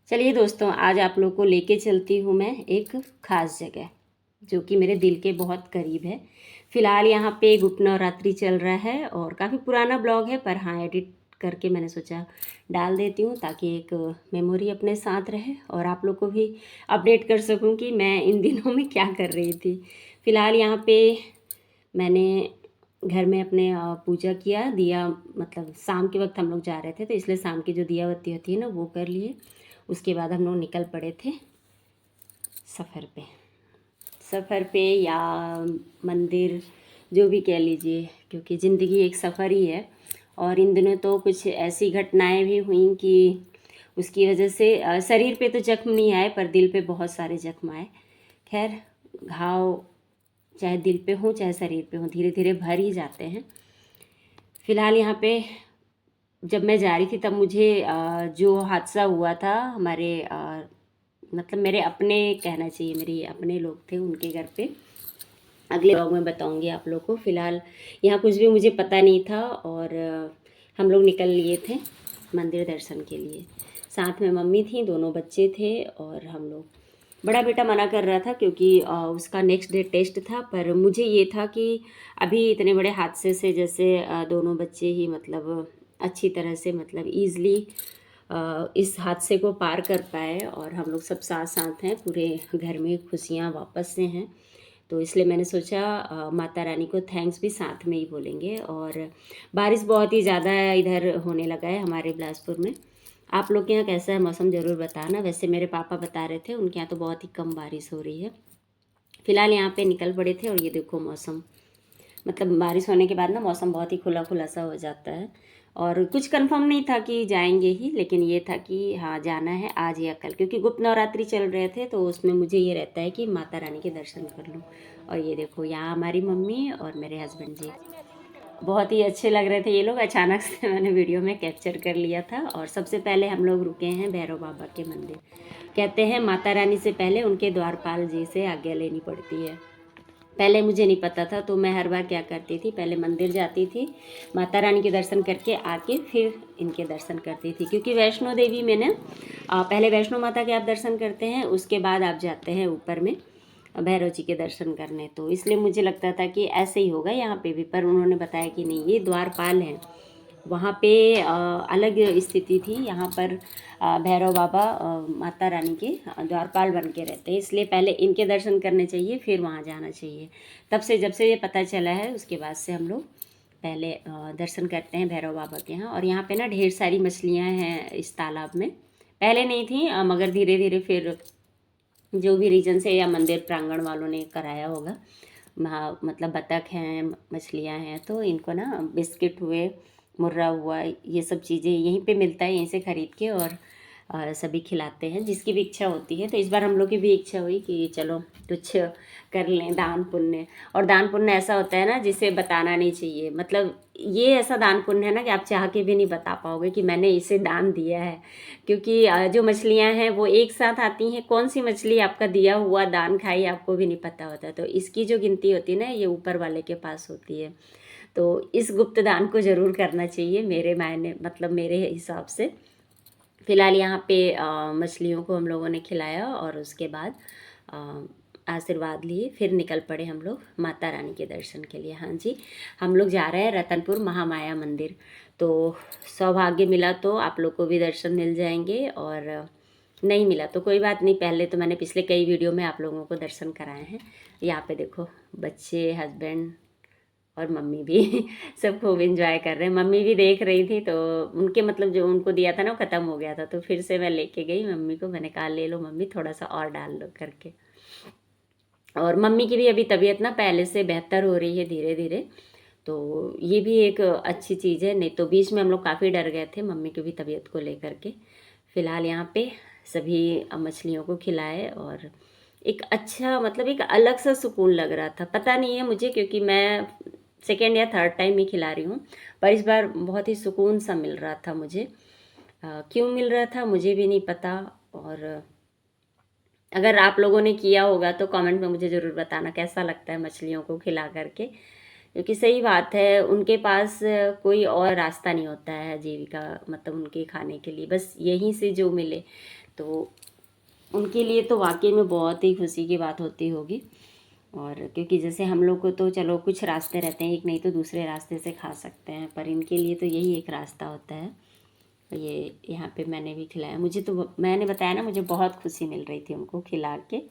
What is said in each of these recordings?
चलिए दोस्तों, आज आप लोग को लेके चलती हूँ मैं एक ख़ास जगह जो कि मेरे दिल के बहुत करीब है। फ़िलहाल यहाँ पे गुप्त नवरात्रि चल रहा है और काफ़ी पुराना ब्लॉग है, पर हाँ एडिट करके मैंने सोचा डाल देती हूँ ताकि एक मेमोरी अपने साथ रहे और आप लोग को भी अपडेट कर सकूँ कि मैं इन दिनों में क्या कर रही थी। फ़िलहाल यहाँ पे मैंने घर में अपने पूजा किया, दिया मतलब शाम के वक्त हम लोग जा रहे थे तो इसलिए शाम की जो दिया बत्ती होती है ना वो कर लिए। उसके बाद हम लोग निकल पड़े थे सफ़र पे। या मंदिर, जो भी कह लीजिए, क्योंकि ज़िंदगी एक सफ़र ही है। और इन दिनों तो कुछ ऐसी घटनाएं भी हुई कि उसकी वजह से शरीर पे तो जख्म नहीं आए पर दिल पे बहुत सारे जख्म आए। खैर, घाव चाहे दिल पे हो चाहे शरीर पे हो धीरे धीरे भर ही जाते हैं। फ़िलहाल यहाँ पे जब मैं जा रही थी तब मुझे जो हादसा हुआ था हमारे मतलब मेरे अपने, कहना चाहिए मेरे अपने लोग थे उनके घर पे, अगले ब्लॉग में बताऊंगी आप लोग को। फ़िलहाल यहाँ कुछ भी मुझे पता नहीं था और हम लोग निकल लिए थे मंदिर दर्शन के लिए। साथ में मम्मी थी, दोनों बच्चे थे और हम लोग। बड़ा बेटा मना कर रहा था क्योंकि उसका नेक्स्ट डे टेस्ट था, पर मुझे ये था कि अभी इतने बड़े हादसे से जैसे दोनों बच्चे ही मतलब अच्छी तरह से मतलब ईज़िली इस हादसे को पार कर पाए और हम लोग सब साथ साथ हैं, पूरे घर में खुशियाँ वापस से हैं। तो इसलिए मैंने सोचा माता रानी को थैंक्स भी साथ में ही बोलेंगे। और बारिश बहुत ही ज़्यादा इधर होने लगा है हमारे बिलासपुर में। आप लोग के यहाँ कैसा है मौसम ज़रूर बताना। वैसे मेरे पापा बता रहे थे उनके यहाँ तो बहुत ही कम बारिश हो रही है। फ़िलहाल यहाँ पे निकल पड़े थे और ये देखो मौसम, मतलब बारिश होने के बाद ना मौसम बहुत ही खुला खुला सा हो जाता है। और कुछ कंफर्म नहीं था कि जाएंगे ही, लेकिन ये था कि हाँ जाना है आज या कल, क्योंकि गुप्त नवरात्रि चल रहे थे तो उसमें मुझे ये रहता है कि माता रानी के दर्शन कर लूँ। और ये देखो यहाँ हमारी मम्मी और मेरे हस्बैंड जी, बहुत ही अच्छे लग रहे थे ये लोग। अचानक से मैंने वीडियो में कैप्चर कर लिया था। और सबसे पहले हम लोग रुके हैं भैरव बाबा के मंदिर। कहते हैं माता रानी से पहले उनके द्वारपाल जी से आज्ञा लेनी पड़ती है। पहले मुझे नहीं पता था तो मैं हर बार क्या करती थी, पहले मंदिर जाती थी, माता रानी के दर्शन करके आके फिर इनके दर्शन करती थी। क्योंकि वैष्णो देवी में ना पहले वैष्णो माता के आप दर्शन करते हैं, उसके बाद आप जाते हैं ऊपर में भैरव जी के दर्शन करने। तो इसलिए मुझे लगता था कि ऐसे ही होगा यहाँ पे भी, पर उन्होंने बताया कि नहीं, ये द्वारपाल हैं। वहाँ पे अलग स्थिति थी। यहाँ पर भैरव बाबा माता रानी के द्वारपाल बन के रहते हैं, इसलिए पहले इनके दर्शन करने चाहिए फिर वहाँ जाना चाहिए। तब से जब से ये पता चला है उसके बाद से हम लोग पहले दर्शन करते हैं भैरव बाबा के यहाँ। और यहाँ पे ना ढेर सारी मछलियाँ हैं इस तालाब में, पहले नहीं थी मगर धीरे धीरे फिर जो भी रीजन से या मंदिर प्रांगण वालों ने कराया होगा, वहाँ मतलब बतख हैं, मछलियाँ हैं, तो इनको ना बिस्किट हुए, मुर्रा हुआ, ये सब चीज़ें यहीं पे मिलता है, यहीं से ख़रीद के और सभी खिलाते हैं जिसकी भी इच्छा होती है। तो इस बार हम लोग की भी इच्छा हुई कि चलो कुछ कर लें दान पुण्य। और दान पुण्य ऐसा होता है ना जिसे बताना नहीं चाहिए, मतलब ये ऐसा दान पुण्य है ना कि आप चाह के भी नहीं बता पाओगे कि मैंने इसे दान दिया है। क्योंकि जो मछलियाँ हैं वो एक साथ आती हैं, कौन सी मछली आपका दिया हुआ दान खाई आपको भी नहीं पता होता। तो इसकी जो गिनती होती है ना ये ऊपर वाले के पास होती है। तो इस गुप्त दान को ज़रूर करना चाहिए मेरे मायने, मतलब मेरे हिसाब से। फ़िलहाल यहाँ पे मछलियों को हम लोगों ने खिलाया और उसके बाद आशीर्वाद लिए, फिर निकल पड़े हम लोग माता रानी के दर्शन के लिए। हाँ जी, हम लोग जा रहे हैं रतनपुर महामाया मंदिर। तो सौभाग्य मिला तो आप लोग को भी दर्शन मिल जाएंगे और नहीं मिला तो कोई बात नहीं, पहले तो मैंने पिछले कई वीडियो में आप लोगों को दर्शन कराए हैं। यहाँ पे देखो बच्चे, हस्बैंड और मम्मी भी सब खूब एंजॉय कर रहे हैं। मम्मी भी देख रही थी तो उनके मतलब जो उनको दिया था ना वो ख़त्म हो गया था, तो फिर से मैं लेके गई मम्मी को, मैंने कहा ले लो मम्मी थोड़ा सा और डाल लो करके। और मम्मी की भी अभी तबीयत ना पहले से बेहतर हो रही है धीरे धीरे, तो ये भी एक अच्छी चीज़ है। नहीं तो बीच में हम लोग काफ़ी डर गए थे मम्मी की भी तबीयत को लेकर के। फ़िलहाल यहाँ पे सभी मछलियों को खिलाए और एक अच्छा मतलब एक अलग सा सुकून लग रहा था। पता नहीं है मुझे, क्योंकि मैं सेकेंड या थर्ड टाइम ही खिला रही हूँ, पर इस बार बहुत ही सुकून सा मिल रहा था मुझे। क्यों मिल रहा था मुझे भी नहीं पता। और अगर आप लोगों ने किया होगा तो कमेंट में मुझे ज़रूर बताना कैसा लगता है मछलियों को खिला करके। क्योंकि सही बात है, उनके पास कोई और रास्ता नहीं होता है जीविका मतलब उनके खाने के लिए, बस यहीं से जो मिले। तो उनके लिए तो वाकई में बहुत ही खुशी की बात होती होगी। और क्योंकि जैसे हम लोग को तो चलो कुछ रास्ते रहते हैं, एक नहीं तो दूसरे रास्ते से खा सकते हैं, पर इनके लिए तो यही एक रास्ता होता है। ये यहाँ पे मैंने भी खिलाया, मुझे तो मैंने बताया ना मुझे बहुत खुशी मिल रही थी उनको खिला के।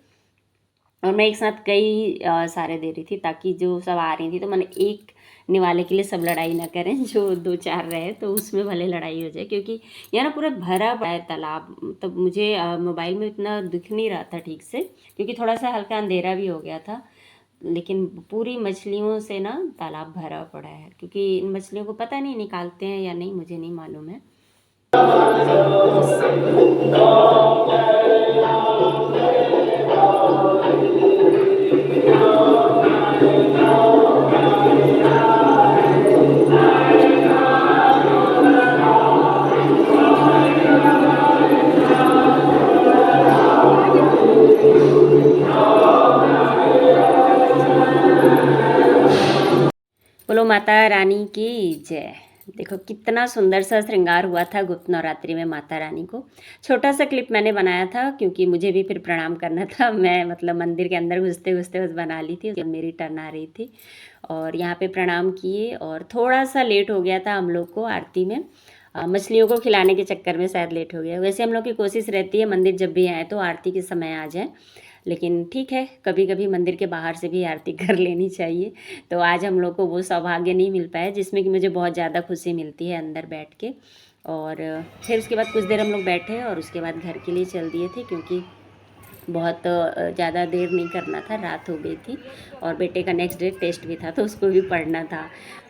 और मैं एक साथ कई सारे दे रही थी ताकि जो सब आ रही थी तो मैंने एक निवाले के लिए सब लड़ाई ना करें, जो 2-4 रहे तो उसमें भले लड़ाई हो जाए, क्योंकि यहाँ ना पूरा भरा पड़ा है तालाब। तब मुझे मोबाइल में इतना दिख नहीं रहा था ठीक से, क्योंकि थोड़ा सा हल्का अंधेरा भी हो गया था, लेकिन पूरी मछलियों से ना तालाब भरा पड़ा है। क्योंकि इन मछलियों को पता नहीं निकालते हैं या नहीं, मुझे नहीं मालूम है। बोलो माता रानी की जय। देखो कितना सुंदर सा श्रृंगार हुआ था गुप्त नवरात्रि में माता रानी को। छोटा सा क्लिप मैंने बनाया था क्योंकि मुझे भी फिर प्रणाम करना था। मैं मतलब मंदिर के अंदर घुसते घुसते बस बना ली थी, जब मेरी टर्न आ रही थी और यहाँ पे प्रणाम किए। और थोड़ा सा लेट हो गया था हम लोग को आरती में, मछलियों को खिलाने के चक्कर में शायद लेट हो गया। वैसे हम लोग की कोशिश रहती है मंदिर जब भी आए तो आरती के समय आ जाए, लेकिन ठीक है कभी कभी मंदिर के बाहर से भी आरती कर लेनी चाहिए। तो आज हम लोग को वो सौभाग्य नहीं मिल पाया, जिसमें कि मुझे बहुत ज़्यादा खुशी मिलती है अंदर बैठ के। और फिर उसके बाद कुछ देर हम लोग बैठे और उसके बाद घर के लिए चल दिए थे, क्योंकि बहुत ज़्यादा देर नहीं करना था, रात हो गई थी और बेटे का नेक्स्ट डे टेस्ट भी था तो उसको भी पढ़ना था।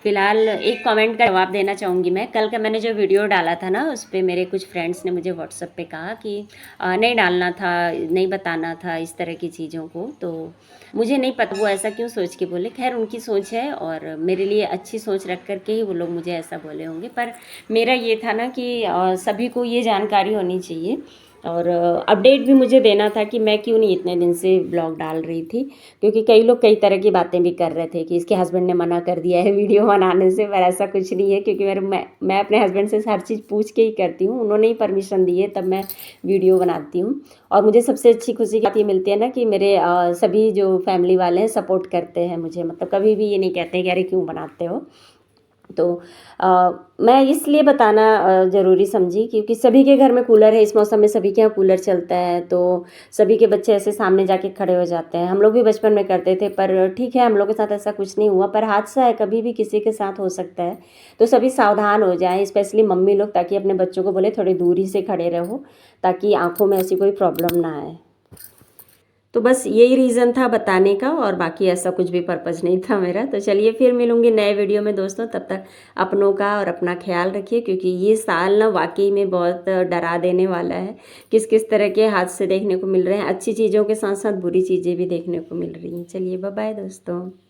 फ़िलहाल एक कमेंट का जवाब देना चाहूँगी मैं। कल का मैंने जो वीडियो डाला था ना, उस पर मेरे कुछ फ्रेंड्स ने मुझे व्हाट्सएप पे कहा कि नहीं डालना था, नहीं बताना था इस तरह की चीज़ों को। तो मुझे नहीं पता वो ऐसा क्यों सोच के बोले, खैर उनकी सोच है और मेरे लिए अच्छी सोच रख कर के ही वो लोग मुझे ऐसा बोले होंगे। पर मेरा ये था ना कि सभी को ये जानकारी होनी चाहिए और अपडेट भी मुझे देना था कि मैं क्यों नहीं इतने दिन से ब्लॉग डाल रही थी। क्योंकि कई लोग कई तरह की बातें भी कर रहे थे कि इसके हस्बैंड ने मना कर दिया है वीडियो बनाने से, पर ऐसा कुछ नहीं है। क्योंकि मैं अपने हस्बैंड से हर चीज़ पूछ के ही करती हूँ, उन्होंने ही परमिशन दी है तब मैं वीडियो बनाती हूँ। और मुझे सबसे अच्छी खुशी की बात ये मिलती है ना कि मेरे सभी जो फैमिली वाले हैं सपोर्ट करते हैं मुझे, मतलब कभी भी ये नहीं कहते कि अरे क्यों बनाते हो। तो मैं इसलिए बताना ज़रूरी समझी क्योंकि सभी के घर में कूलर है, इस मौसम में सभी के यहाँ कूलर चलता है, तो सभी के बच्चे ऐसे सामने जाके खड़े हो जाते हैं। हम लोग भी बचपन में करते थे, पर ठीक है हम लोग के साथ ऐसा कुछ नहीं हुआ, पर हादसा है कभी भी किसी के साथ हो सकता है। तो सभी सावधान हो जाएं, स्पेशली मम्मी लोग, ताकि अपने बच्चों को बोले थोड़ी दूरी से खड़े रहो ताकि आँखों में ऐसी कोई प्रॉब्लम ना आए। तो बस यही रीज़न था बताने का और बाकी ऐसा कुछ भी पर्पज़ नहीं था मेरा। तो चलिए फिर मिलूँगी नए वीडियो में दोस्तों, तब तक अपनों का और अपना ख्याल रखिए, क्योंकि ये साल ना वाकई में बहुत डरा देने वाला है। किस किस तरह के हादसे देखने को मिल रहे हैं, अच्छी चीज़ों के साथ साथ बुरी चीज़ें भी देखने को मिल रही हैं। चलिए बाय बाय दोस्तों।